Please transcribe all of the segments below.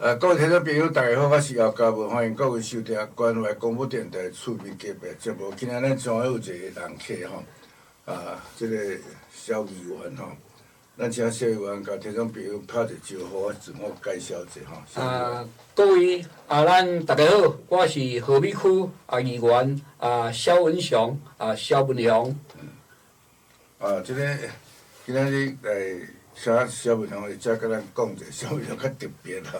各位听众朋友，大家好，我是姚嘉文，欢迎各位收听关怀广播电台厝边隔壁节目。今仔咱将有一个人客吼，这个小议员吼，咱请小议员甲听众朋友拍一招呼，自我介绍一下吼。各位咱大家好，我是和美区议员肖文雄肖文雄。这个今仔日来请肖文雄，才甲咱讲者，肖文雄较特别吼。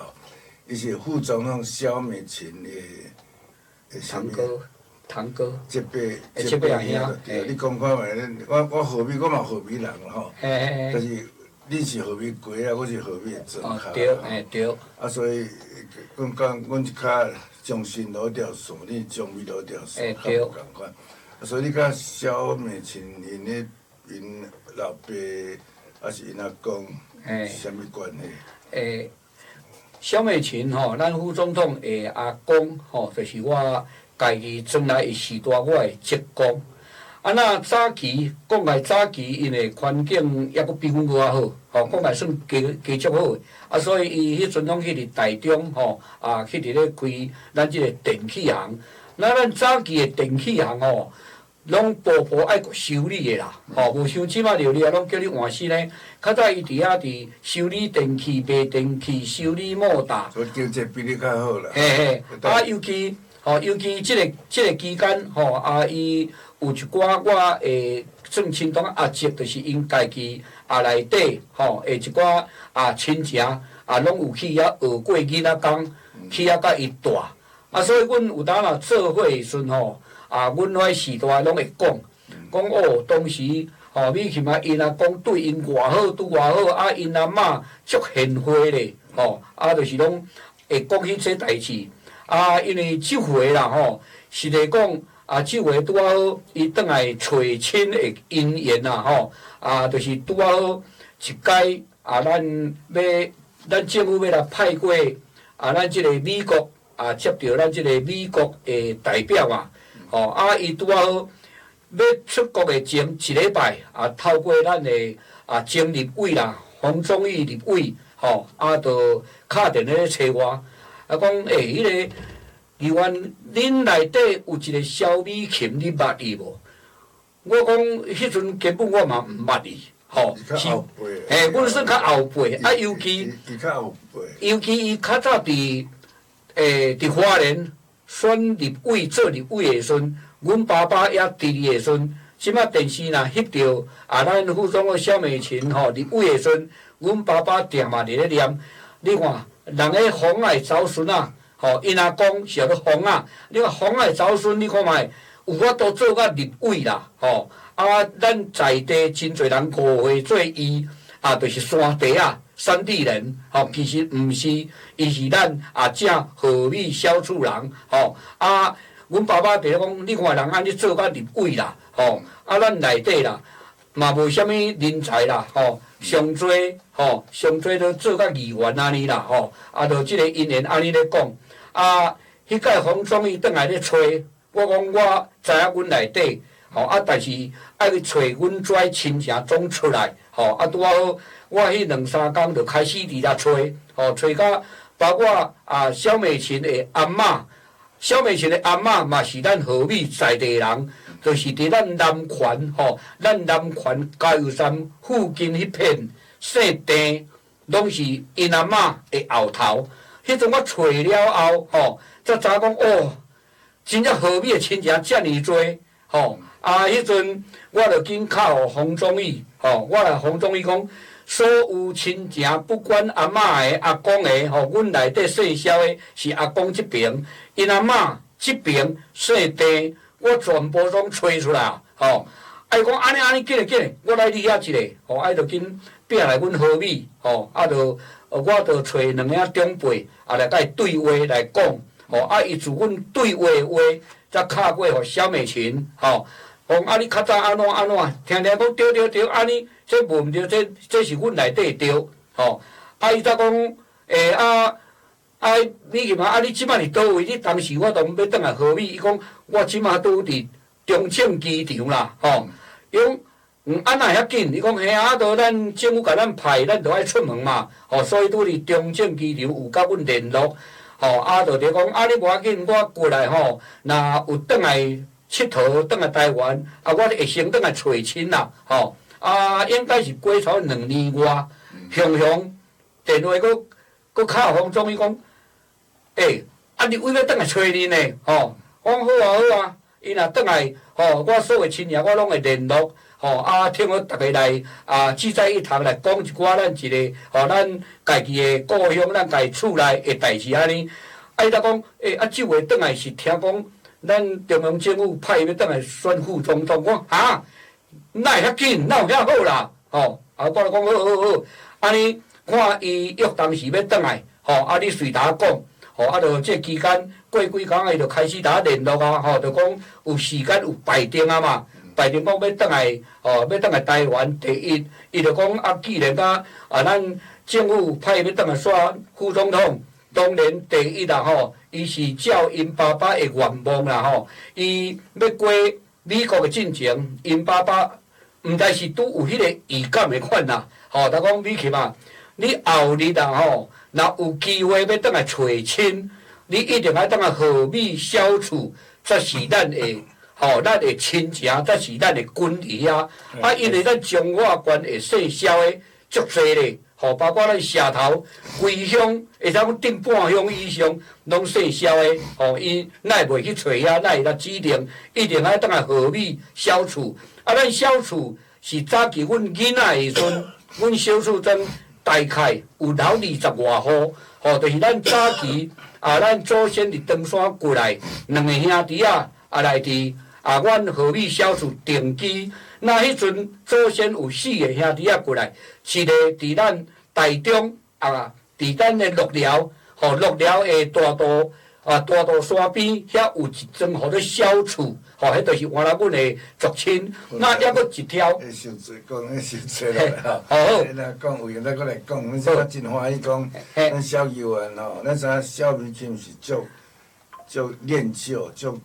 伊是副总统萧美琴的堂哥，这辈阿兄，对，你讲看觅，我和美，我嘛和美人啦吼，但是你是和美鸡啊，我是和美的庄脚对。所以讲，阮一骹中心路条线，你中美路条线，较无共款。所以你甲萧美琴因老爸，还是因阿公，啥物关系？萧美琴咱副总统的阿公就是我家己转来的时代，我的职工。那早期讲来早期，因的环境抑阁比阮搁较好，讲来算加足好的。所以伊迄阵拢去伫台中去伫咧开咱即个电器行。咱早期的电器行拢步爱修理的啦，无像即摆料理拢叫你换新嘞。较早伊伫遐伫修理电器、卖电器、修理莫达。所以经济比你较好啦。尤其即个期间伊有一寡我诶算亲同阿叔，就是因家己内底的一寡亲情拢有去遐学过囡仔工，去遐甲伊大。所以阮有当若做伙时阵阮迄时代拢会讲当时美琴因阿公对因偌好，拄偌好，因阿嬷足贤惠咧，就是拢会讲迄些代志。因为即回啦实际讲即回拄好，伊转来找亲的姻缘啦就是拄好一届咱政府要来派过咱即个美国接到咱即个美国的代表伊拄好要出国的前一礼拜透过咱的前立委啦，洪宗义立委就敲电话找我，讲迄个议员，恁内底有一个萧美琴，你捌伊无？我讲迄阵根本我嘛毋捌伊，阮算较后辈，尤其伊较早伫花莲选立委做立委的时阵，阮爸爸也伫的时阵，即摆电视若翕到咱副总统萧美琴立委的时阵，阮爸爸定嘛伫咧念。你看，人个红爱走孙因阿公是叫做红你看红爱走孙，你看觅有法度做甲立委啦，咱在地真侪人误会做伊就是山地山地人，其实毋是，伊是咱正和美萧厝人，阮爸爸伫咧讲，你看人安尼做甲立委啦，咱内底啦，嘛无啥物人才啦，上侪都做甲议员安尼啦，就即个姻缘安尼咧讲，迄届洪总义转来咧找，我讲我知影阮内底，但是爱去找阮遮亲情总出来，拄好我迄2-3工就开始伫遐找，找到包括萧美琴的阿嬷，萧美琴的阿嬷嘛是咱和美在地人，就是伫咱南泉咱南泉加油站附近迄片姓丁，拢是因阿嬷的后头。迄阵我找了后，才知讲真正和美的亲情遮尔多，迄阵我就紧敲互洪宗义，我来洪宗义讲，所有亲情不管阿嬷的、阿公的，阮内底姓萧的是阿公这边，因阿嬷这边姓丁，我全部拢找出来伊讲安尼，紧嘞，我来你遐一个，就紧拼来阮和美，就我就找2个长辈，来甲伊对话来讲，伊自阮对话的话，才敲过互萧美琴，讲你较早安怎，听讲对，安尼，这无毋对，这是阮内底对，伊才讲美琴你即摆伫倒位？你当时我都要转来和美，伊讲我即摆拄伫中正机场啦，伊讲啊哪遐紧？伊讲嘿啊，都咱政府甲咱派，咱就爱出门嘛。所以拄伫中正机场有甲阮联络。就伫讲啊，你无要紧，我过来若有转来佚佗，转来台湾，我会先转来找亲啦。应该是过超2年外，雄雄电话佫敲方总伊讲，你为要转来找你呢？我讲好啊，伊若转来，我所有亲戚我拢会联络。听我逐个来聚在一堂来讲一寡咱一个咱家己的故乡，咱家己厝内的代志安尼。伊才讲，这回转来是听讲，咱中央政府派伊要转来选副总统。我哪会遐紧？哪有遐好啦？我就讲好，安尼看伊约当时要转来，你随他讲。就这期间过几工，伊就开始联络就讲有时间有排定啊嘛。排定讲要转来，要转来台湾第一，伊就讲既然咱政府派要转来选副总统，当然第一啦伊是照因爸爸的愿望啦伊要过美国的进程，因爸爸毋知是拄有迄个预感的款啦，就讲美琴啊，你后日若有机会要转来找亲，你一定要转来和美相处，才是咱的。咱的亲情，才是咱的军力啊！因为咱中华关会细小的足侪咧，包括咱社头、规乡，会使讲顶半乡以上，拢细小的。伊哪会袂去找遐，哪会来指定？一定爱当来和美相处。咱相处是早期阮囡仔的时阵，阮小厝庄大概有留20外户，就是咱早期咱祖先伫登山过来，2个兄弟来伫。阮和美小厝定居，那迄阵祖先有4个兄弟过来，一个伫咱台中伫咱的鹿寮，鹿寮的大道山边，遐有一庄互做小厝，迄就是原来阮的族亲。那还佫一条。受罪讲，受罪落好。你若讲有闲再佫来讲，阮即摆真欢喜讲，咱小议员咱知影小民群是足念旧，足。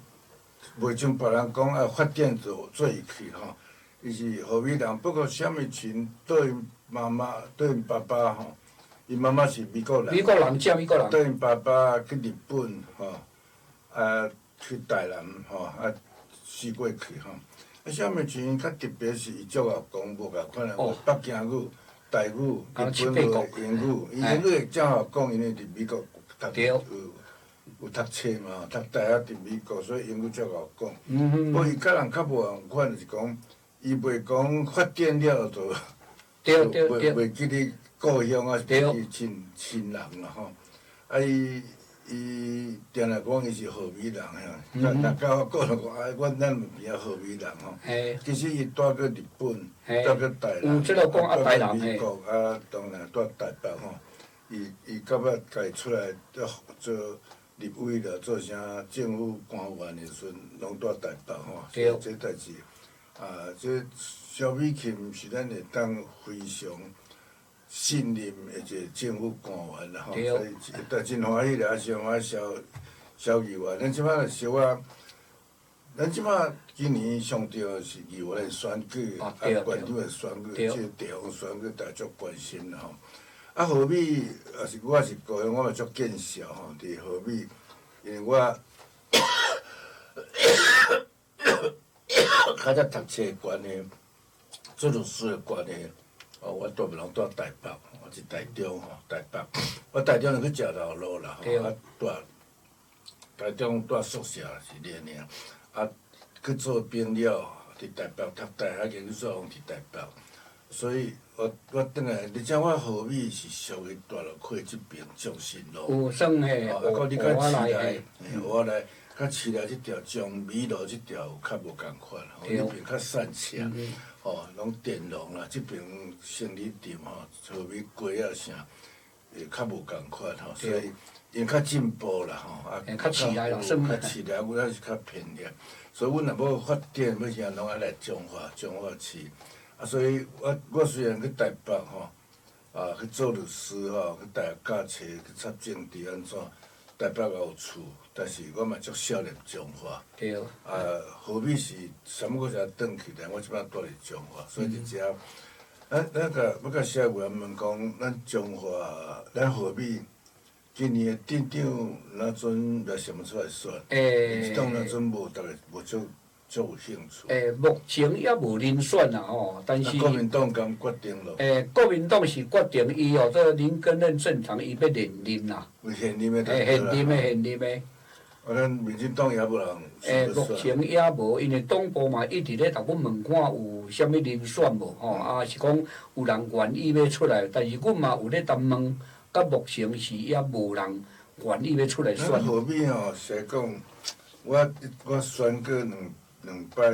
袂像别人讲发展做伊去伊是和美人。不过什物群对因妈妈、对因爸爸因妈妈是美国人。美国人，正美国人。对因爸爸去日本去台南死过去什物群较特别是伊足会讲无共款北京语、台语、日本语、英语，伊英语会正好讲，因为伫美国读。有读册嘛，读大学伫美国，所以英语足好讲。不过伊甲人较无共款，就是讲，伊袂讲发展了就袂记你故乡是记你亲人啦伊定来讲伊是和美人若甲我讲讲，咱边和美人其实伊住过日本，住过台南，住过美国，当然住台北伊到尾家出来做。立委了，做啥政府官员的时阵，拢住台北这代志这萧美琴是咱会当非常信任的一个政府官员啦所以真欢喜啦，上欢喜萧议员。咱即摆小咱即摆今年上着是议员的选举，县长的选举，即个地方选举，大家足关心啦和美也是我是故乡，我嘛足见笑伫和美，因为我较早读册关的，做律师的关的，我大部拢住台北，我是台中台北，我台中就去食头路啦住台中住宿舍是2年，去做兵了，伫台北读大学研究所，拢伫台北。所以我转来，而且我和美是属于大陆区即边中心路，有算嘿，到你较市内，我来较市内即条中美路即条有较无共款，迄边较散车，拢电容啦，即边生理店和美街啊啥，较无共款所以因较进步啦较市内啦，算较市内，阮也是较偏远，所以阮若要发展要啥，拢爱来中华市。所以我虽然去台北去做律师去大学教册去插政治安怎，台北也有厝，但是我嘛足少年彰化。对。何必是什么个才转去咧？我即摆住伫彰化，所以伫遮，咱要甲社会问讲，咱彰化，咱何必今年的镇长哪阵来想要出来选？即党哪阵无，逐个无足有兴趣。目前也无人选啦吼，但是。国民党刚决定咯。国民党是决定伊哦，这林根任正常伊要连任啦。现任的。现任的。咱民进党也无人。目前也无，因为党部嘛一直咧甲阮问看有啥物人选无吼，是讲有人愿意要出来，但是阮嘛有咧担问，到目前是也无人愿意要出来选。何必吼？实讲，我选过两摆、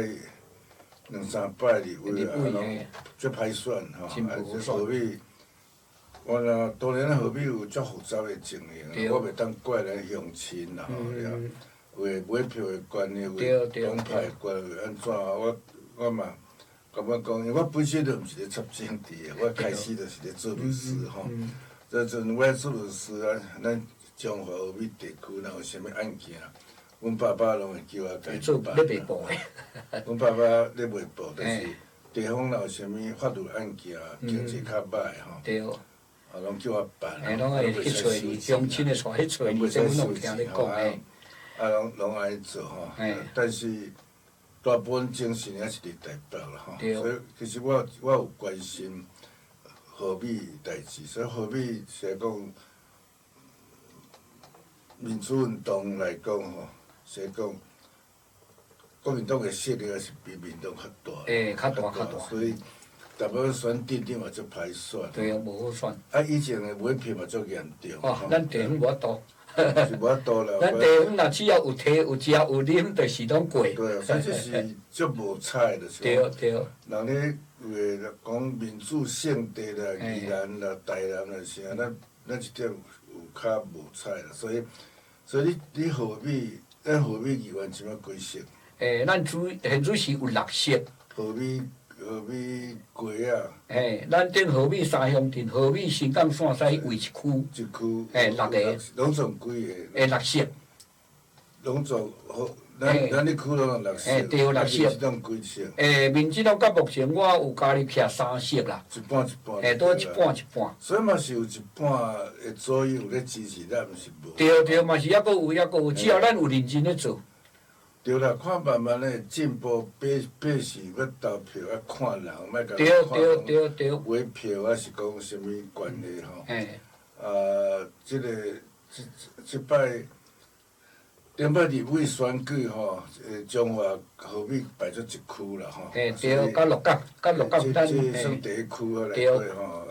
两三摆立委啊，拢足歹选吼，何必？我若当然何必有足复杂的情形，我袂当怪咱乡亲啦吼，为买票的关系，为党派的关系，安怎？我嘛感觉讲，因为我本身就毋是咧插政治的，我开始就是咧做律师吼。这阵我做律师啊，咱彰化后壁地区若有啥物案件，阮爸爸拢会叫我解办。咧袂报的。阮爸爸咧袂报，但是地方若有啥物法律案件，经济较歹吼。对。拢叫我办。拢会去找你，乡亲的带去找你，这阮拢听你讲诶。拢爱做吼，但是大部分精神还是伫台北啦吼。所以其实我有关心何必代志，所以何必是讲民主运动来讲吼，是讲国民党的势力还是比民党较大。较大。所以。大部选镇长嘛足歹选。对啊，无好选。以前的买票嘛足严重。咱地方无法度。是无法度啦。咱地方若只要有摕、有食、有啉，就是拢过。对啊，所以这是足无彩的。对。人咧为讲民主圣地啦、宜兰啦、台南啦啥，咱一点有较无彩啦。所以你何必？咱何必议员即摆几席？咱现主是有6席。何必街啊？咱顶河尾三乡镇，河尾新港线西为一区。一区。6个。拢总几个？6席。拢总好，咱迄区拢有6席。对，6席。民进党几席？民进党到目前我有加入徛3席啦。一半。都一半。所以嘛是有一半的左右咧支持咱，毋是无。对，嘛是抑阁有，只要咱有认真咧做。对啦，看慢慢的进步，百姓要投票要看人，莫甲对。买票还是讲啥物关系吼？即摆顶摆立委选举吼，彰化何必摆出一区啦吼？对，甲鹿港咱。这算第一区啊来过吼，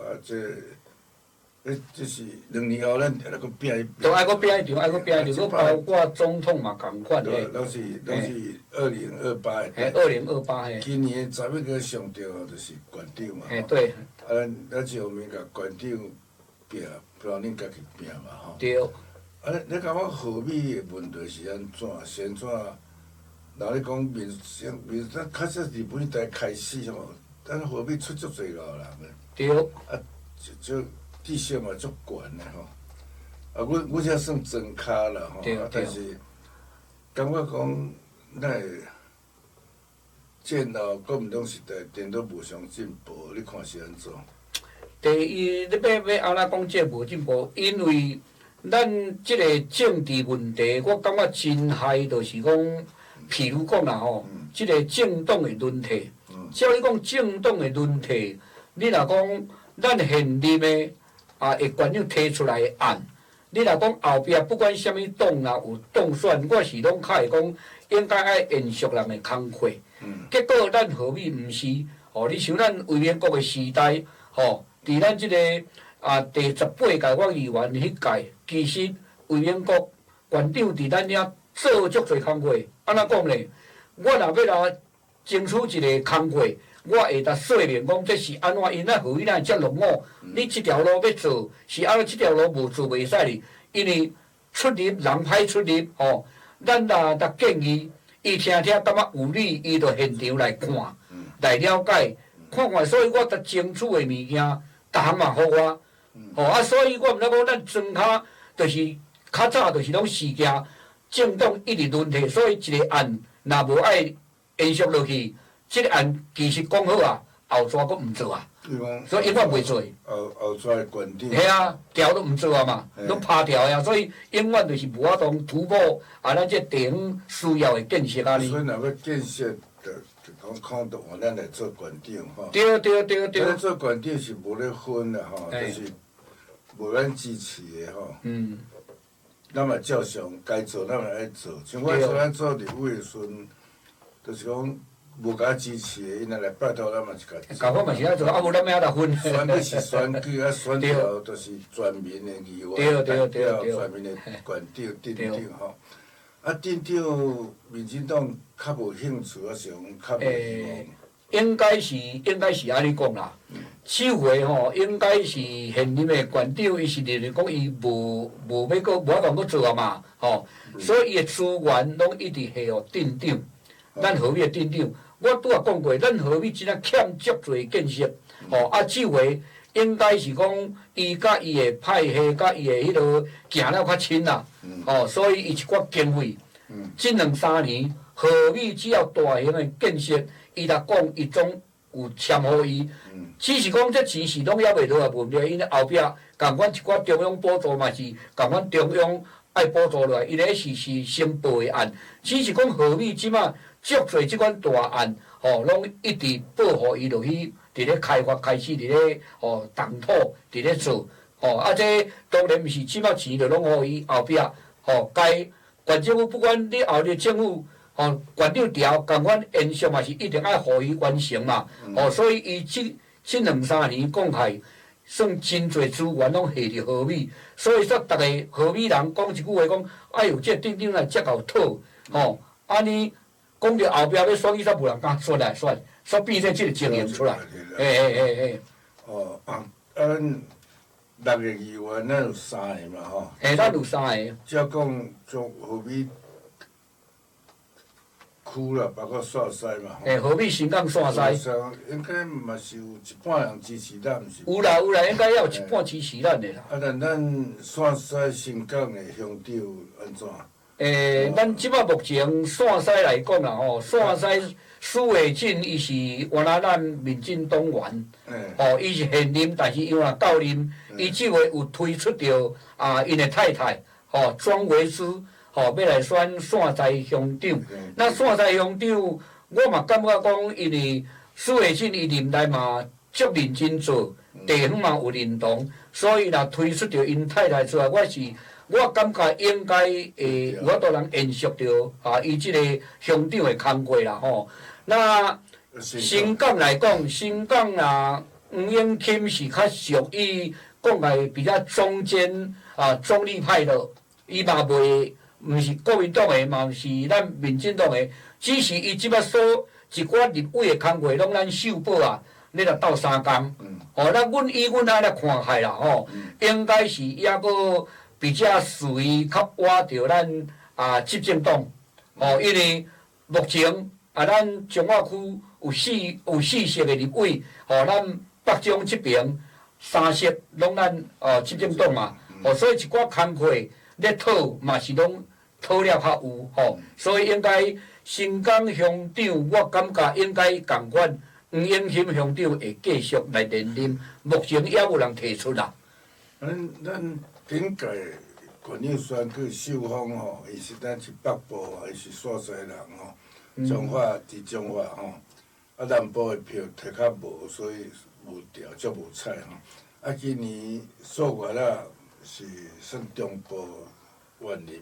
这是2年后咱还来搁拼一。都爱搁拼一场，搁包括总统嘛共款诶。拢是2028的。2028今年11个上场吼，就是县长嘛。对。咱就后面甲县长拼，不然恁家己拼嘛吼。对。你感觉何必的问题是安怎？是安怎？若你讲咱确实日本台开始吼，咱何必出足侪老人诶。对。就知识嘛足悬的吼，阮遮算真卡啦吼，但是感觉讲咱会见到国民党时代颠倒无相进步，你看是安怎？第一，你要安怎讲这无进步？因为咱即个政治问题，我感觉真害，就是讲，譬如讲啦吼，即个政党的轮替，照你讲政党的轮替，你若讲咱现任的。会县长提出来的案，你若讲后壁不管啥物党若有当选，我是拢较会讲应该爱延续人的工课。结果咱何必毋是？你像咱卫冕国的时代，伫咱即个第18届我议员迄届，其实卫冕国县长伫咱遐做足侪工课。安怎讲呢？我若要来争取一个工课。我会当说明讲，这是安怎？因咱何以咱遮落伍？你即条路要做，是安怎？即条路无做袂使哩，因为出入人歹出入咱若建议，伊听感觉有理，伊就现场来看，来了解，看。所以我争取的物件，逐项嘛互我。所以我毋知讲咱庄脚，就是较早就是拢事件政党一直轮替，所以一个案若无爱延续落去，即个案其实讲好啊，后抓佫毋做啊，所以永远袂做。后抓的馆长。系啊，条都毋做啊嘛，拢拍条呀，所以永远就是无法度突破啊，咱这地方需要的建设啊哩。所以若要建设，就讲看到咱来做馆长吼。对对对对。咱做馆长是无咧分啦吼，就是无咱支持的吼。咱嘛照常该做，咱嘛爱做。像我做咱做立委的时阵，就是讲无甲支持的，因来拜托咱嘛是甲。甲我嘛是爱做，啊无咱要哪分？选举是选举，啊选调就是全民的议员代表，全民的馆长、镇长吼。啊，镇长民进党较无兴趣，啊是讲较无希望。应该是安尼讲啦。首回吼，应该是现任的馆长，伊是认为讲伊无要搁无法度搁做啊嘛，吼，所以伊的资源拢一直下互镇长，咱河美的镇长。我拄仔讲过，咱河美真正欠足侪建设，吼啊，首回应该是讲伊甲伊的派系甲伊的迄落行了较亲啦，吼，所以伊一寡经费，即2、3年河美只要大型的建设。伊来讲，伊总有签互伊，只是讲这钱是拢还袂落来问题，因为后壁共阮一寡中央补助嘛是共阮中央爱补助落来，因为是先报的案，只是讲河美即马足侪即款大案，吼，拢一直报互伊落去，伫咧开发开始，伫咧动土，伫咧做，吼啊这当然毋是即马钱就拢互伊后壁，吼该县政府不管你后日政府。馆长调共阮延续嘛是一定爱互伊完成嘛，所以伊即2、3年讲起算真侪资源拢下伫河美，所以说逐个河美人讲一句话讲，哎哟，这镇长来遮够讨，安尼讲着后壁要选举，煞无人敢出来选，所以变成即个情形出来，咱6个议员，咱有3个嘛吼。咱有3个。照讲从河美。区啦，包括线西嘛。河美新港线西。应该嘛是有一半人支持咱，毋是？有啦，应该要有一半支持咱的啦。啊，但咱线西新港的乡长安怎？咱即摆目前线西来讲啦吼，线西苏伟进伊是原来咱民进党员，伊是现任，但是因为到任，伊即回有推出着因的太太庄维珠。要来选线西乡长，那线西乡长，我嘛感觉讲，因为苏伟进伊任内嘛足认真做，地方嘛有认同，所以若推出着因太太出来，我感觉应该有法度人延续着伊即个乡长的工作啦吼。那新港来讲，新港啊，黄永钦是较属于讲来比较中间中立派的，伊嘛袂。毋是国民党的，嘛毋是咱民进党的，只是伊即摆所一寡立委的工作，拢咱受报啊，你若斗3工。咱以阮安尼看起啦吼，应该是抑阁比较属于较倚着咱执政党。因为目前咱中华区有4席的立委，咱北中这边3席拢咱执政党嘛。所以一寡工作咧讨嘛是拢。讨了较有所以应该新港乡长，我感觉应该共款黄永钦乡长会继续来连任，目前也有人提出啦。咱顶届县长选举秀芳伊是咱是北部伊是线西人彰化伫彰化南部的票摕较无，所以无调足无彩今年数月啦是算中部万林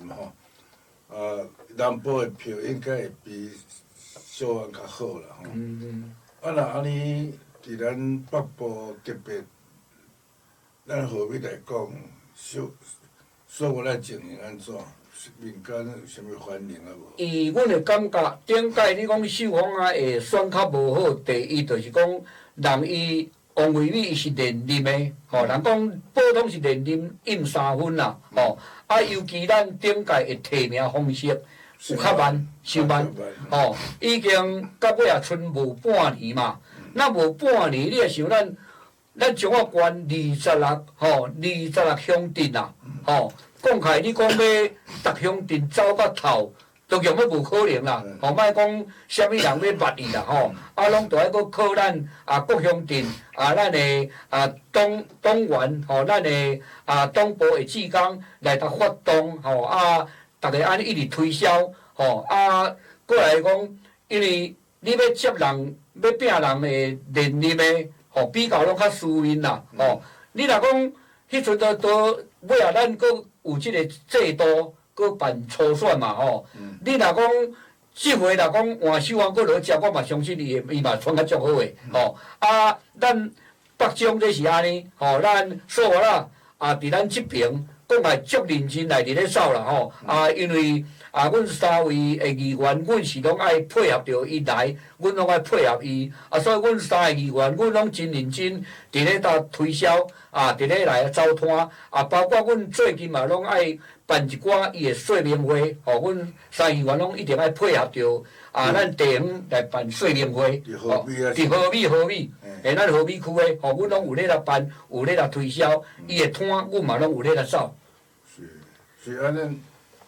南部的票应该会比小安较好啦若安尼伫咱北部特别，咱河美来讲，所有咱情形安怎？民间有啥物反应啊无？阮的感觉，顶届你讲秀芳会选较无好，第一就是讲，人伊王惠美伊是连任的，人讲普通是连任印3分啦，尤其咱顶届的提名方式有较慢，伤慢，已经到尾也剩无半年嘛，那无半年，你也想咱彰化县26乡镇啦，公讲起你讲要逐乡镇走到透。都用要无可能啦，吼，莫讲啥物人要捌伊啦，吼，拢着爱搁靠咱各乡镇咱的党员吼，咱的党部的志工来甲发动吼，逐个安尼一直推销吼，过来讲，因为你要接人要拼人的连任的吼，比较拢较私密啦，吼，你若讲迄阵都尾仔咱搁有即个制度。搁办初选嘛吼，你若讲即回若讲换手安搁落食，我嘛相信伊嘛选较足好诶吼。咱北中这是安尼吼，咱所有啦伫咱即边讲来足认真来伫咧走啦吼。因为阮3位诶议员，阮是拢爱配合着伊来，阮拢爱配合伊。所以阮3个议员，阮拢真认真伫咧搭推销伫咧来走摊包括阮最近嘛拢爱。办一寡伊诶说明会，吼，阮3议员拢一定爱配合着咱地方来办说明会，伫河美，咱河美区诶，吼，阮拢有咧来办，有咧来推销，伊诶摊，阮嘛拢有咧来走。是安尼，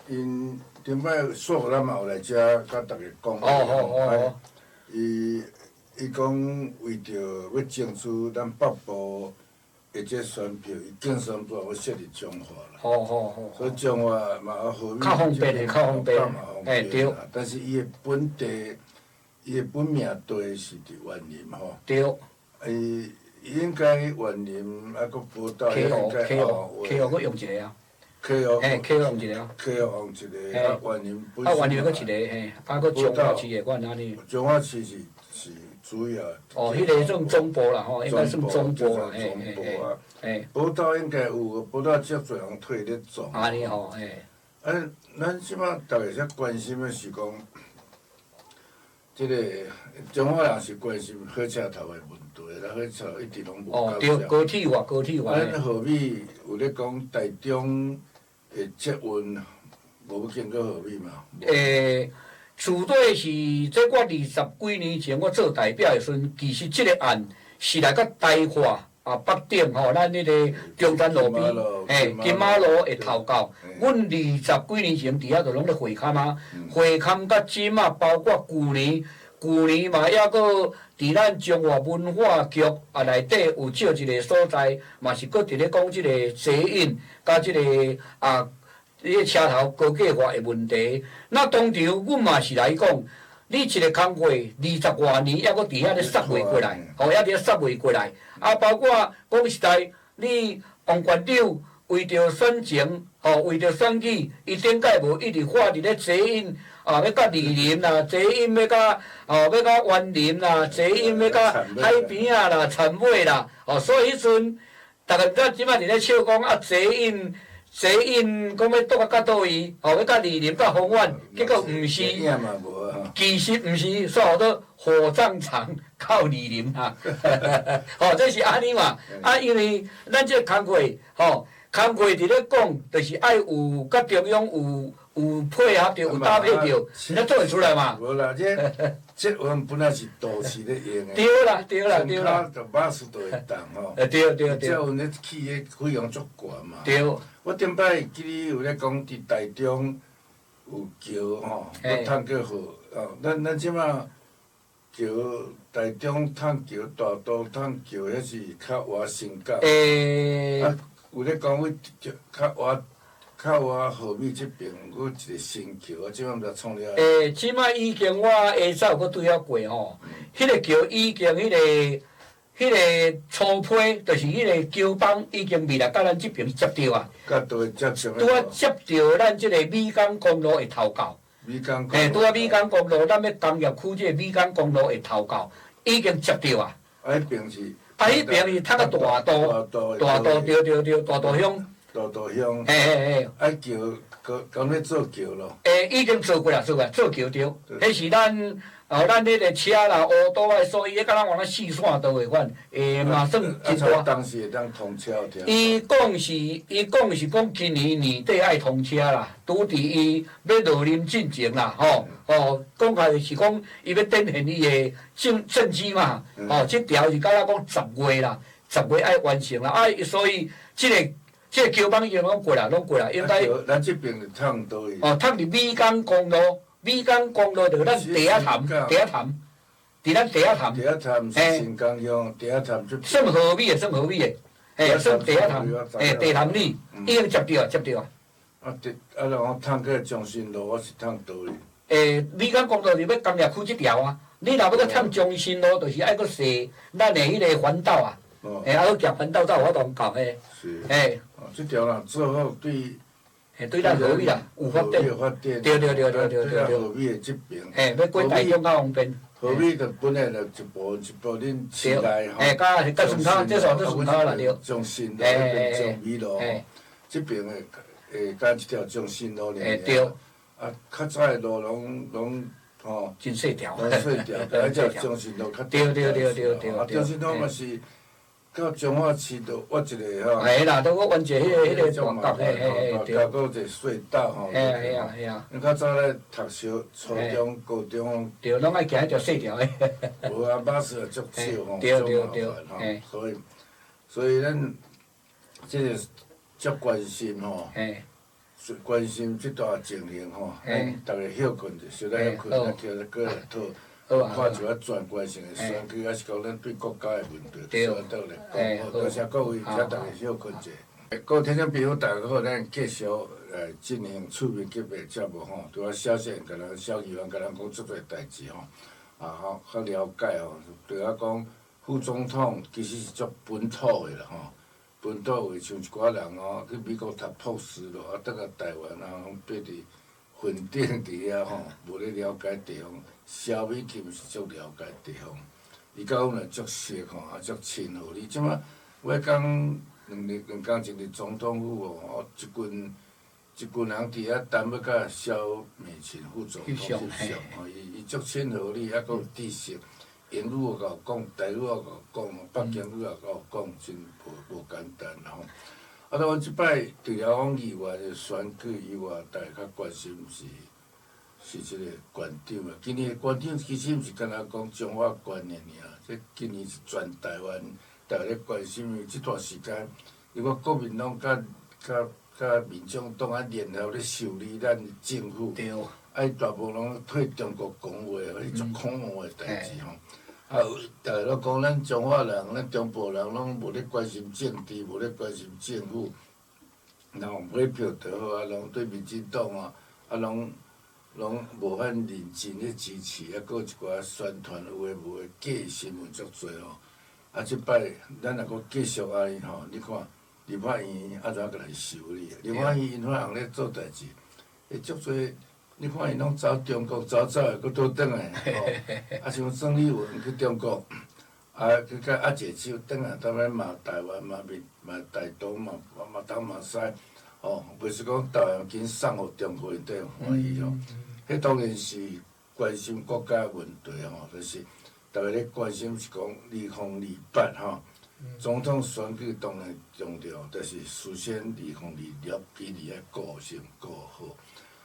因顶摆说咱嘛有来遮，甲逐个讲。伊讲为着要争取咱北部。或者选票，伊竞选部要设立中华啦。好。所以中华嘛河美。较方便的，较方便。对。但是伊的本地，伊的本命地是伫园林吼。对。伊应该园林搁报道应该KO 搁用一个啊。KO 用一个啊。KO 用一个，园林本身。园林搁一个，搁中华市的管安尼。中华市是主要。迄个算中部啦吼，应该算中部啦，报道应该有，报道足侪人退咧做。安尼吼，咱即摆逐个遐关心的是讲，即个中华人是关心火车头的问题，火车头一直拢无够。对，高铁化。咱河美有咧讲台中的捷运，无要经过河美嘛？厝底是，这我20几年前我做代表的时阵，其实即个案是来甲台化北顶吼，咱迄个中山路边，金马路的头角。阮20几年前伫遐就拢咧会勘会勘甲即马包括旧年嘛，还佫伫咱中华文化局内底有借一个所在，嘛是佫伫咧讲即个捷运甲即个迄个车头高架化的问题，那当场阮嘛是来讲，你一个工会20多年，还佫伫遐咧杀未过来，还伫遐杀未过来。包括讲实在，你王县长为着选情，为着选举，伊顶届无一直发伫咧捷运要甲梨林啦，捷运要甲园林啦，捷运要甲海边啦、田尾啦，所以迄阵，逐个咱即摆伫咧笑讲捷运讲要倒到倒位，要到梨林到丰原，结果毋是，其实毋是，煞好多火葬场靠梨林这是安尼嘛？因为咱这个工会，工会伫咧讲，就是爱有甲中央有配合着，有搭配着，才做会出来嘛。无啦，捷运本来是都市咧用的。对啦。乘客就巴士都会动吼。对。捷运咧起个费用足悬嘛。对。我顶摆记你有咧讲伫台中有桥要趁过好咱即马桥台中趁桥、大道趁桥，迄是较活性感。有咧讲为较活河美即边有一个新桥，即摆毋知创了。即摆已经我下早佫对遐过吼，迄个桥已经迄个粗坯，就是迄个桥帮已经未来甲咱即边接着啊。甲倒位接上？拄啊接着咱即个美港公路的头角。拄啊美港公路，咱要工业区即个美港公路的头角已经接着啊。迄边是？迄边是透到大道，对，大道乡。大道乡。桥，刚咧做桥咯。已经做过啦，做桥对。迄是咱迄个车啦、乌多啊，所以迄敢若往咱四线道的款，嘛算真大。当时会当通车听。伊讲是讲今年年底爱通车啦，拄伫伊要落任进前啦，讲起就是讲伊要展现伊的政绩嘛，即条是敢若讲10月啦，10月爱完成啦，所以即个即个桥帮已经拢过啦，应该。咱这边就通倒去。哦，通伫美港公路，美港公路就咱第一潭，伫咱第一潭。第一潭是新港乡，第一潭就。算河尾的，算第一潭，地潭里已经接着。啊，然后通过中心路，我是通倒去。美港公路是要工业区这条啊，你若要搁探中心路，就是爱搁坐咱的迄个环岛啊，啊搁行环岛走我拢讲诶。是。诶。这条啦，做好对。对咱河尾啦，有发展。对。河尾的这边。要过台中较方便。河尾就本来就一部恁市内吼。甲顺口，这算顺口啦，对。中心路那边中美路，这边的甲一条中心路咧。对。啊，较早的路拢吼。真细条。拢细条，而且中心路较。对。中心路嘛是。到彰化市都挖一个吼，系啦，都我挖一个迄个大角，对，加个一个隧道吼。系啊。你较早咧读小初中、高中，对，拢爱行一条细条的。无啊，巴士也足少吼，对，吼，所以咱即个足关心吼，关心即段情形吼，咱逐个休困者，小可休困，叫做过来讨。看就要全国性的选举，还是讲咱对国家的问题，所倒来讲，多谢各位，请大家休困者。各位听众朋友，大家好，咱继续进行趣味级的节目吼，拄啊小县甲咱小议员甲咱讲足多代志吼，较了解吼，对啊讲副总统其实是足本土的啦吼，本土的像一寡人吼去美国读博士咯，啊倒来台湾啊，拢缀伫混顶伫遐吼，无咧了解地方。萧美琴是足了解地方，伊甲阮也足熟吼，也足亲和你。即摆我讲两工前伫总统府哦，一群人伫遐谈要甲萧美琴副总统翕相吼，伊足亲和你，还佫有知识，英语也甲我讲，台语也甲我讲，北京语也甲我讲，真无简单吼。啊，阮即摆除了讲以外的选举以外，大家较关心是即个县长啊，今年的县长其实毋是干那讲彰化县的尔，即今年是全台湾大家咧关心，因为即段时间，如果国民党甲民众党啊联合咧修理咱的政府，啊伊大部分拢替中国讲话，迄足恐怖的代志吼。啊，大家拢讲咱彰化人、咱中部人拢无咧关心政治，无咧关心政府，然后买票就好啊，拢对民进党啊，拢无法认真咧支持，还佫有一寡宣传有诶无诶假新闻足多吼。啊，即摆咱若佫继续安尼吼，你看立法院怎甲来修理？立法院因遐人咧做代志，足多，你看因拢走中国，走诶佫倒转来吼。啊，像郑丽文去中国，去甲阿姐手转来，当然嘛台湾嘛台东嘛东嘛西。哦，袂是讲台湾紧送互中国因对欢喜吼，迄当然是关心国家问题吼，就是大家咧关心是讲利风利弊吼。总统选举当然重要，但是事先利风利弊比你爱顾先顾好。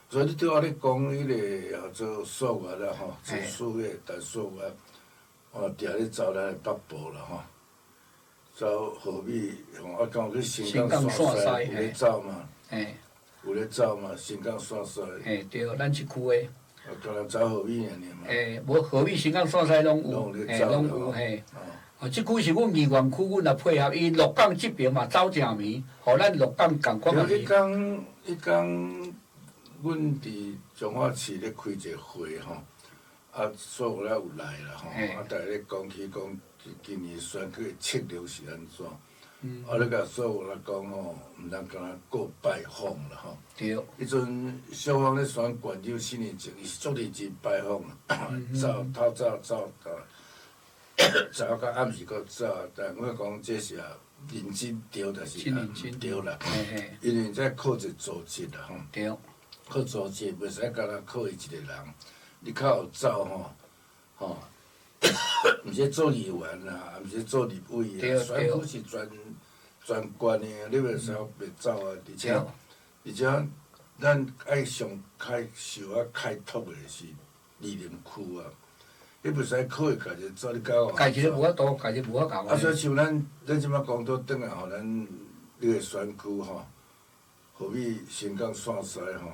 所以你对我咧讲迄个叫做数学啦吼，做数学、谈数学，定咧走咱的北部啦吼。走河尾，啊，刚去新港线西有咧走嘛？有咧走嘛？新港线西。对，咱即区诶。当然走河尾尔嘛。无河尾新港线西拢有，拢有嘿。即区是阮议员区，阮也配合伊鹿港即边嘛走正面，互咱鹿港共款啊。迄讲，阮伫彰化市咧开一个会吼，啊，所有咧有来啦吼，啊，大家咧讲起讲。今年选举的策略是安怎？你甲所有人讲吼，毋通干那过拜访啦吼。对。迄阵小芳咧选县长4年前，伊是足认真拜访啦，透早走到暗时搁走，但我讲这是认真对，但是毋对啦。因为这靠一个组织啦吼。对。靠组织，袂使干那靠伊一个人，你靠有走吼。毋是做议员啦，毋是做立委啦，选举是全县的，你袂使袂走啊！而且咱爱上受开拓的是利林区啊，你袂使靠伊家己做，你搞家己无法度，家己无法搞。所以像咱即摆公道转来，互咱你个选区吼，何必新港线西吼，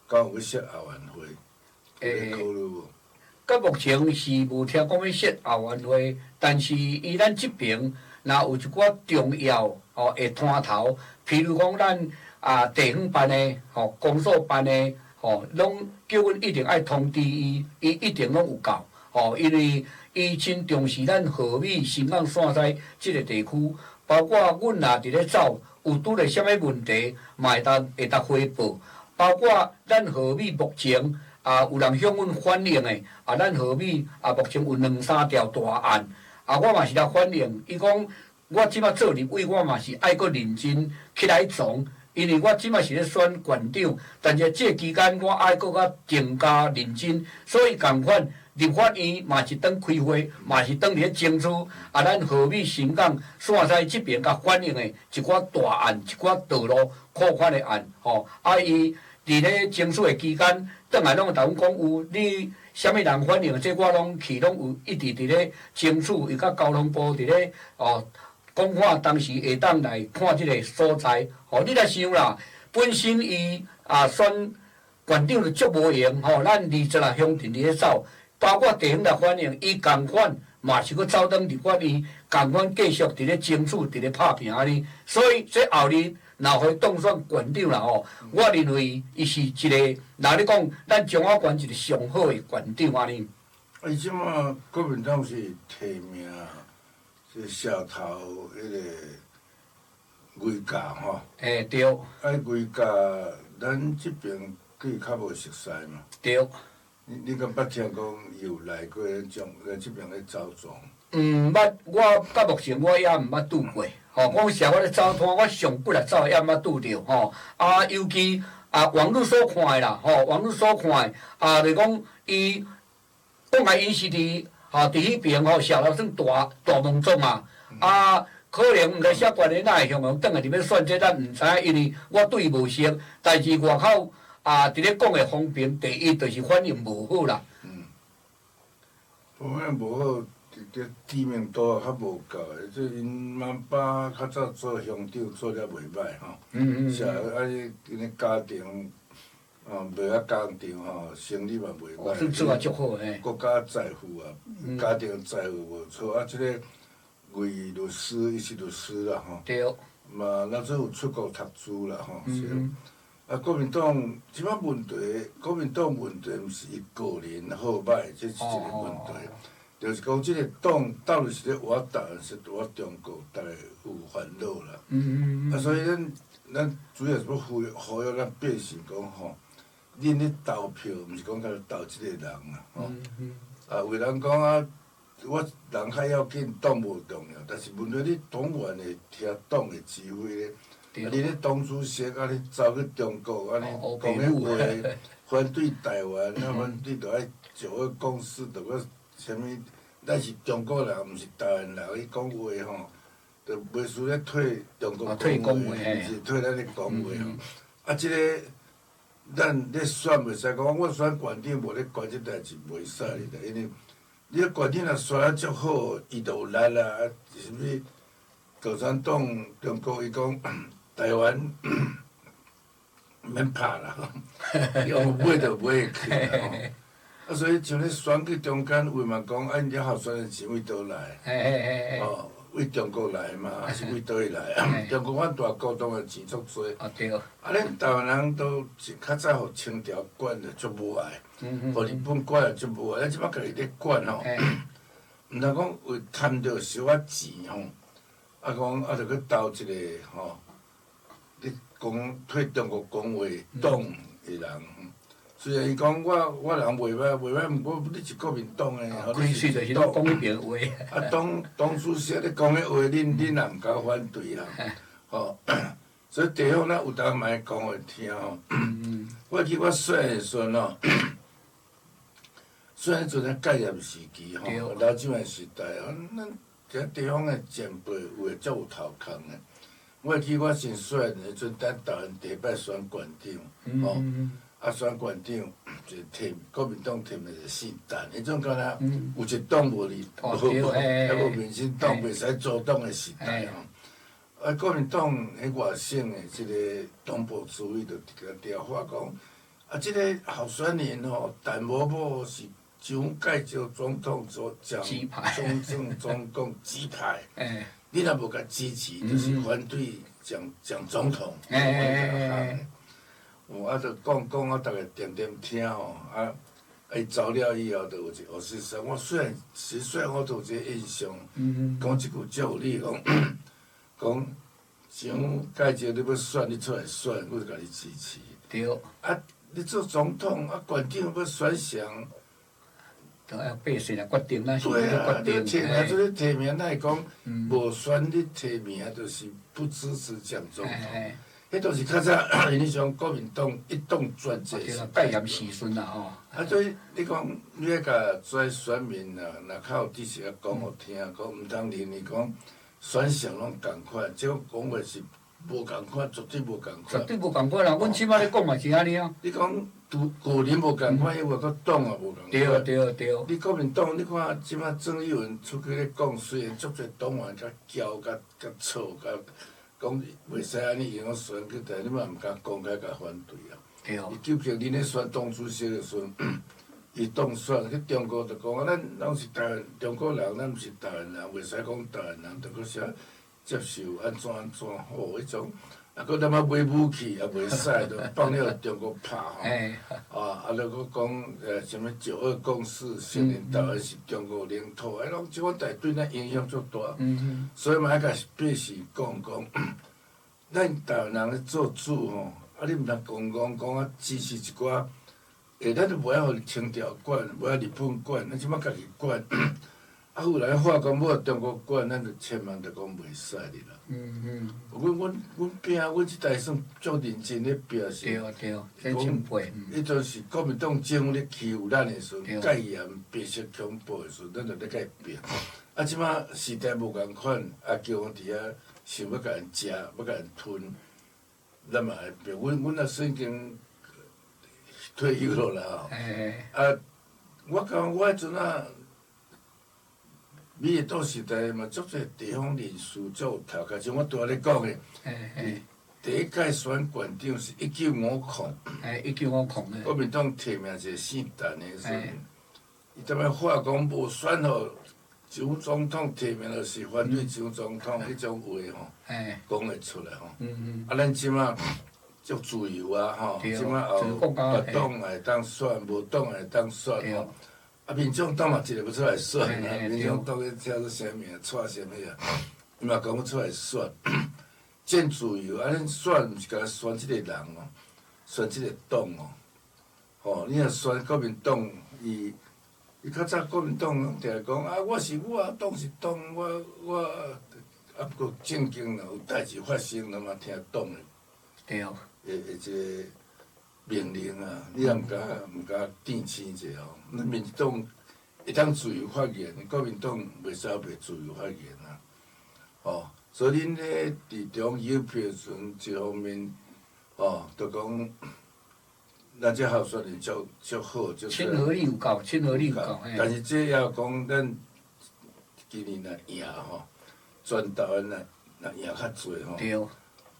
敢有要设后援会？有考虑无？到目前是无听讲要设后援会，但是以咱这边若有一寡重要的摊头，譬如讲咱地方办的公所办的拢叫阮一定爱通知伊，伊一定拢有到因为伊真重视咱河美新港线西即个地区，包括阮若伫咧走，有拄着啥物问题，嘛会当汇报，包括咱河美目前。有人向阮反映的，咱河美目前有2、3条大案，我嘛是来反映，伊讲我即摆做立委，我嘛是爱搁认真起来从，因为我即摆是咧选县长，但是这期间我爱搁较更加认真，所以共款立法院嘛是当开会，嘛是当伫咧争取咱河美新港线西即边甲反映的一寡大案、一寡道路扩宽的案，伊伫咧争取的期间。转来拢有甲阮讲有你啥物人反映，这我拢去拢有一直伫咧争取，伊甲交通部伫咧讲看当时会当来看即个所在。你来想啦，本身伊选县长就足无用，咱26乡镇伫咧走，包括地方来反映，伊共款嘛是搁走转立法院，共款继续伫咧争取，伫咧拍拼安尼。所以这后日。若会当选县长啦我认为伊是一个，若你讲咱中华县一个上好的县长安尼。伊即马国民党是提名是社头迄个魏家吼。对。魏家咱即边佮伊较无熟悉嘛。对。你敢捌听讲伊有来过来即边咧走庄？捌，我到目前我也毋捌拄过。我有时我咧走摊，我上几来走也毋捌拄着尤其网络所看的啦，网络所看的就是讲伊本来伊是伫迄边社头算大农庄可能毋知啥关系，哪会向向转来伫要选这，咱毋知影，因为我对伊无熟。但是外口伫咧讲的方面，第一就是反应无好啦。反应无好。伫知名度较无够诶，即因妈爸较早做乡长做了袂歹吼，是因为家庭袂晓工厂生意嘛袂歹，做足好诶。国家财富家庭财富无错，即个魏律师伊是律师啦吼，对。嘛，咱做有出国读书啦吼，是。国民党即摆问题，国民党问题毋是伊个人好歹，这是一个问题。就是讲，即个党到底是咧活台湾，是活中国，大家有烦恼啦。所以咱主要是要呼吁咱百姓讲吼，恁咧投票，毋是讲甲投即个人有人讲我人较要紧，党无重要，但是问题你党员会听党的指挥咧。你咧党主席你走去中国尼讲迄话，反对台湾，反对着爱就个公司，着个。啥物？咱是中国人，毋是台湾人。伊讲话吼，就袂输咧退中国讲话，毋是退咱咧讲话吼。即个咱咧选袂使讲，我选县长无咧管即代志，袂使哩。因为你咧县长若选啊足好，伊就有力啦。是物？共产党中国伊讲台湾免拍啦，用买就买会去啦。所以像咧选举中间，有嘛讲，因遮候选人是为倒来？为中国来嘛，还是为倒位来？中国阮大股东的钱足多。对。恁台湾人都较早互清朝管着足无爱，互日本管也足无爱。咱即摆家己咧管吼，毋通讲为贪着小仔钱吼，讲着去投一个吼，你讲替中国讲话党的人。虽然伊讲我人袂歹，毋过你是国民党诶，你是就是讲迄边话。党主席咧讲迄话，恁也毋敢反对啦，所以地方咱有当嘛会讲互听吼。我记我选诶时阵选迄阵咧戒严时期吼，老蒋诶时代咱这地方诶前辈有诶足有头壳诶。我记我先选诶时阵，咱台湾第一摆选县长，选县长就摕国民党摕的是姓陈，迄种敢若有一党无二，还无民进党袂使组党的时代国民党迄外省的即个东部主义，就调话讲，即个候选人吼，但某某是蒋介石总统所讲中正中共鸡排，你若无甲支持，就是反对蒋总统。就讲，逐个点听吼，伊走了以后，就有一个学识生。虽然我都有一个印象，讲即句足有理，讲蒋介石你要选，你出来选，我就甲你支持。对。你做总统，县长要选上，都要百姓来决定，咱是对啊，决定。做你提名，咱会讲无选你提名，就是不支持蒋总统。迄都是较早，因迄种国民党一党专制时代。戒严时阵啦吼。所以你讲，你要甲做选民若较有知识讲互听，讲毋通认为讲选上拢共款，即个讲话是无共款，绝对无共款。绝对无共款啦！阮即摆咧讲嘛是安尼啊。你讲个人无共款，抑或个党也无共款。对。你国民党，你看即摆郑义文出去咧讲，虽然足侪党员甲骄、甲吵、讲袂使安尼影响选举，但你嘛毋敢公开甲反对啊。对。伊究竟恁咧选党主席的时阵，伊当选去中国就讲啊，咱拢是台湾中国人，咱毋是台湾人，袂使讲台湾人，着搁啥接受安怎好迄种，搁他妈买武器也袂使，着放了中国拍吼。就搁讲什物九二共识，承认台湾是中国领土，拢即款代对咱影响足大。所以嘛爱甲百姓讲，咱台湾人咧做主吼，你毋通讲支持一寡，咱就袂晓互清朝管，袂晓日本管，咱即摆家己管。后来话讲要中国管，咱就千万着讲袂使哩啦。阮拼，阮即代算足认真咧拼是。对，真钦佩。迄阵是国民党政府咧欺负咱的时阵，戒严、白色恐怖的时阵，咱就咧甲伊拼。即摆时代无共款，叫阮伫遐想要甲因食，要甲因吞，咱嘛会拼。阮也算已经退休落啦吼。我讲我迄阵美丽岛时代嘛，足侪地方人士足有头壳，像我拄仔咧讲的，第一届选县长是1950。1950国民党提名一个姓陈的时阵，伊踮咧话讲无选互蒋总统提名，就是反对蒋总统迄种话吼，讲会出来吼。咱即马足自由啊吼，即马有党会当选，无党会当选吼。民众党嘛一个要出来选啊，民众党迄叫做啥物啊？蔡啥物啊？伊嘛讲要出来选，真自由。恁选毋是甲选即个人哦，选即个党哦。你若选国民党，伊较早国民党拢定讲我是我，党是党，我不过正经若有代志发生，咱嘛听党的。对。即个命令啊，你也毋敢定青者哦。民党会当自由发言，国民党袂使袂自由发言啊。所以恁咧伫中有票时阵，一方面就讲咱这候选人足好，亲和力有够，但是这也讲咱今年若赢吼，全台湾若赢较侪吼。对。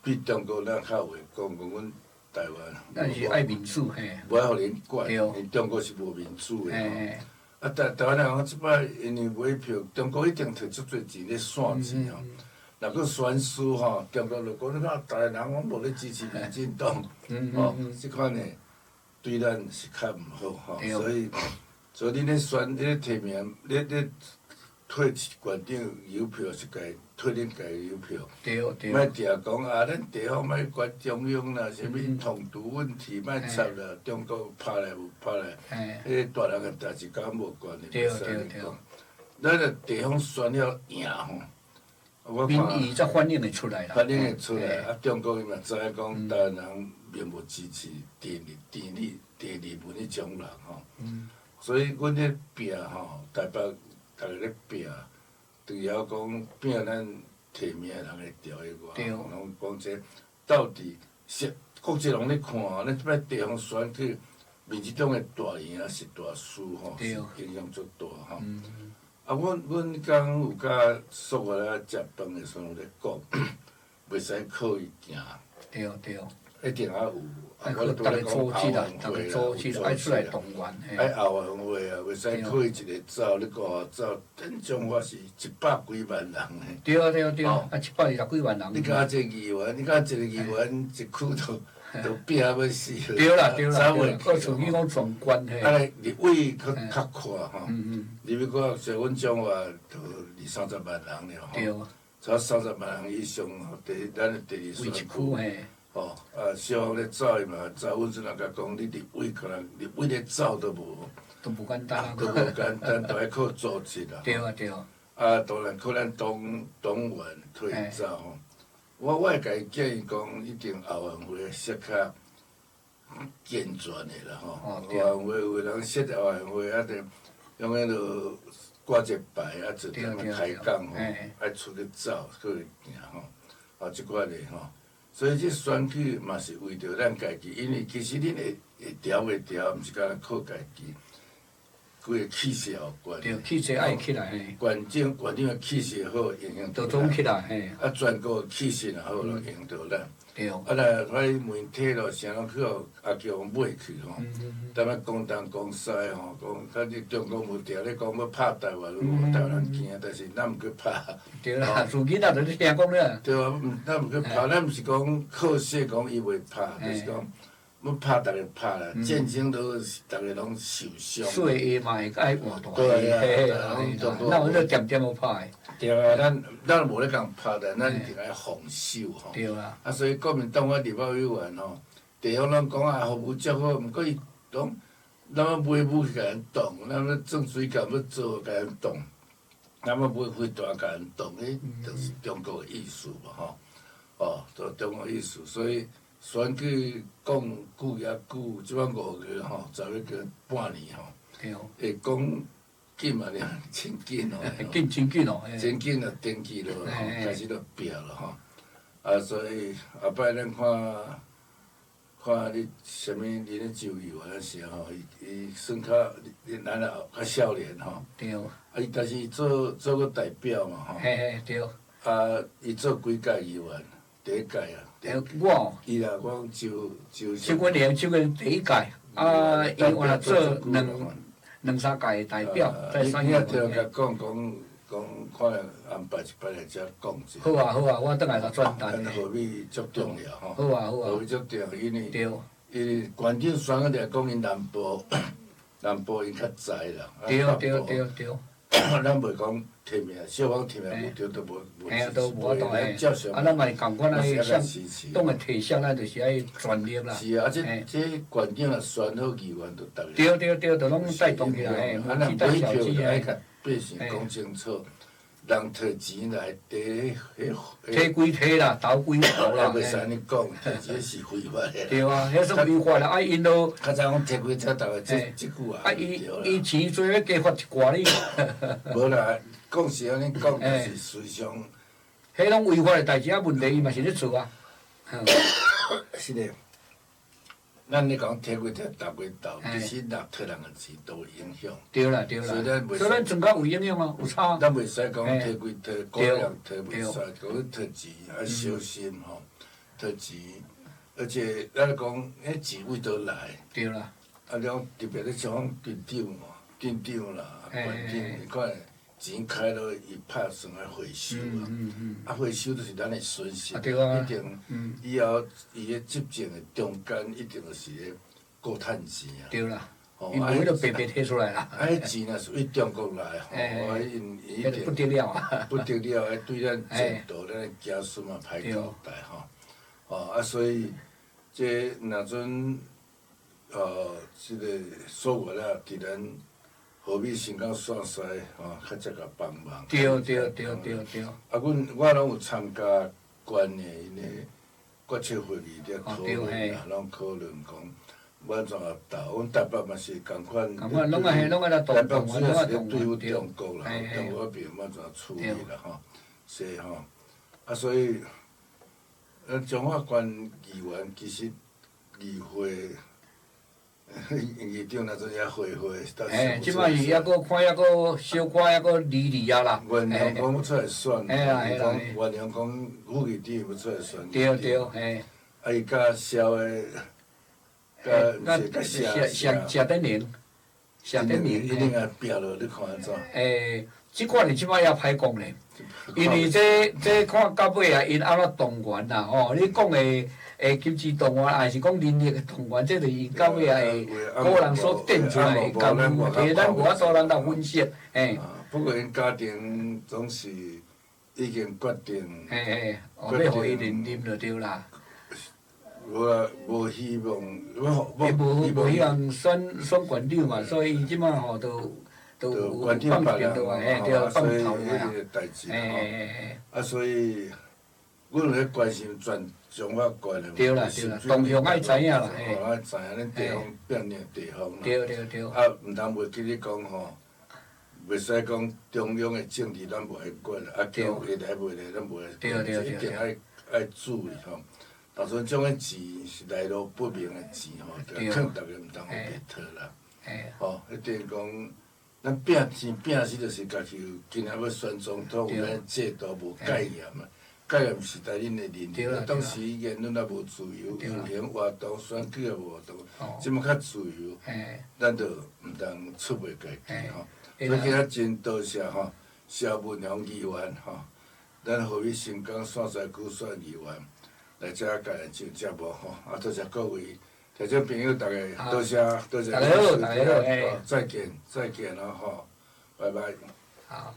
比中国咱较会讲阮。台湾，咱是爱民主嘿，无爱互人管，因中国是无民主的吼。台湾人讲即摆因为买票，中国一定摕足侪钱咧散钱吼。若佫选输吼，中国就讲你看台湾人，我无咧支持民进党，即款的对咱是较毋好吼。所以恁咧选咧提名咧退县长邮票是家退恁家邮票，莫定讲咱地方莫管中央啦，啥物统独问题莫插啦，中国拍来无拍来，迄大人个代志甲无关的，袂使咧讲。咱个地方选了赢吼，民意才反映会出来啦。反映会出来，中国伊嘛知影讲台湾人并无支持第二文迄种人吼。所以阮咧拼吼，台北。逐个咧拼，除了讲拼咱提名人会调以外，拢讲这到底是国际人咧看，咱即摆地方选举，民进党的大赢还是大输吼，是影响足大吼。阮刚有甲宿下来食饭的时阵咧讲，袂使刻意行，对对。一定要有。爱去逐个组织啦，逐个组织爱出来动员。爱后援会啊，袂使刻意一个走，你看走，顶种我是100几万人诶。对啊，120几万人。你讲一个议员，你讲一个议员一区都拼要死。对啦，搁属于讲全关嘿。啊，立委较快吼，立委搁像阮种话，都20-30万人了吼。对。差30万人以上吼，咱诶第二选区。哦，消防咧走伊嘛走，阮阵人甲讲，你立委可能立委咧走都无。都无简单啊。都无简单，都要靠组织啦。对啊。当然可能党员退走吼。我会甲伊建议讲，一定后援会设较健全的啦吼。后援会有人设后援会，啊，着用迄落挂一牌，啊，就踮咧开讲吼，爱出去走，去行吼，即款的吼。所以这选举嘛是为着咱家己，因为其实恁会调袂调，毋是干靠家己，规个气势有关。对，气势爱起来嘿。县长的气势好，影响到咱。都总起来嘿。啊，全国气势若好，就影响到咱。对。啊，来媒体咯，啥拢去互阿强买去吼。踮咧讲东讲西吼，讲你中国无调咧讲要拍台湾，台湾人惊，但是咱毋去拍。对啦，自己仔就听讲了。对啊，咱毋去拍，咱毋是讲靠势讲伊袂拍，就是讲要拍，逐个拍啦，战争都是逐个拢受伤。水下嘛会爱换大。对啊，那我就点点要拍。对啊，咱无咧讲拍的，咱一定爱防守吼。对啊。啊，所以国民党我立法委员吼，地方拢讲啊，服务足好，毋过伊讲，咱要买武器甲因动，咱要种水甲要做甲因动，咱要买飞弹甲因动，迄就是中国的意思嘛吼。哦，都中国意思，所以选举讲久也久，即摆5个吼，10个月半年吼，会讲。紧嘛，真紧哦，真紧哦，真紧就登记咯，开始就标了吼。啊，所以后摆咱看你啥物，你咧就议员时吼，伊算较咱较少年吼。对。啊，但是伊做过代表嘛吼。对。啊，伊做几届议员？第一届啊。我。伊啦，我就。邱文良第一届，啊，伊原来做2、3届代表，在3年。你听甲讲，看安排一摆来遮讲者。好啊，我转来甲转达。何必足重要吼？好啊。何必足重要？因为县长选个讲因南部因较知啦。对。咱袂讲提名，消防提名无着都无。都无法度诶。啊，咱嘛是共款诶，像党诶提倡，咱就是爱全力啦。是啊，这县长也选好议员，就逐个。对，就拢带动起来，无期待小鸡爱甲百姓讲清楚，人摕钱来摕摕归摕啦，投归投啦。袂使安尼讲，这是非法诶。对啊，迄是违法啦，啊因都。较早讲摕归摕，逐个即句啊。啊，伊钱做要加发一寡哩。无啦，讲是安尼讲，就是随常。迄种违法诶代志啊，问题伊嘛是咧做啊。是嘞。咱咧讲摕过摕，投过投，其实若摕人个钱都有影响。对啦。所以咱增加有影响啊，有差。咱袂使讲摕过摕，个人摕袂使，讲摕钱要小心吼，摕钱，而且咱讲迄钱为倒来。对啦。啊，了特别咧像镇长啦，县长，你看钱开落，伊拍算来回收啊。啊，回收就是咱的损失。一定以后伊个执政的中间，一定就是咧过趁钱啊。对啦。因为迄个白摕出来啦。啊，迄钱若属于中国来吼，因一定不得了啊！不得了，对咱前途、咱的家孙嘛歹交代吼。啊，所以这若阵这个所有啦，伫咱何必先到线西较才甲帮忙。对。啊，我拢有参加县的因的决策会议咧讨论啦，拢讨论讲。我怎啊投？阮台北嘛是共款，台北主要是咧对付中国啦，中国边我怎处理啦吼，是吼。啊，所以中华县议员其实议会议长那阵也回回，到时嘿，即摆是抑阁看抑阁小可抑阁离离啊啦。原谅讲要出来选，嘿啦嘿啦原谅讲副议长要出来选。对对，嘿。啊，伊甲肖诶，甲谢德宁，谢德宁，一定也拼落，你看安怎？即款的即摆也歹讲咧，因为这看到尾啊，因安怎动员啦吼，你讲的金枝动员，还是讲林立的动员，这就是因到尾啊个人所定出来的感觉，题，咱无法度咱来分析，不过因家庭总是已经决定。要互伊认认就对啦。无希望，无希望选馆长嘛，所以伊即摆吼都有放掉倒来，对，放头来啊。所以，阮咧关心全中华关的。对啦对啦，动向爱知影啦，爱知影恁地方变领地方啦。对对对。啊，毋通袂记你讲吼，袂使讲中央的政治咱无会管，啊，叫会来袂来咱无会管，一定爱注意吼。到时阵种个钱是来路不明的钱吼，着劝逐个毋通互白讨啦。吼，一定讲，咱拼钱拼死，就是家己有今仔要选总统，有咱制度无戒严啊，戒严是在恁的认定。当时言论也无自由，游行活动、选举也无活动，即摆较自由，咱着毋通出卖家己吼。所以今仔真多谢吼，萧文雄议员吼，咱互伊新港线西区选议员。来遮甲咱上节目吼，啊，多谢各位听众朋友，大家多谢多谢，大家好，大家好，再见咯吼，拜拜。好。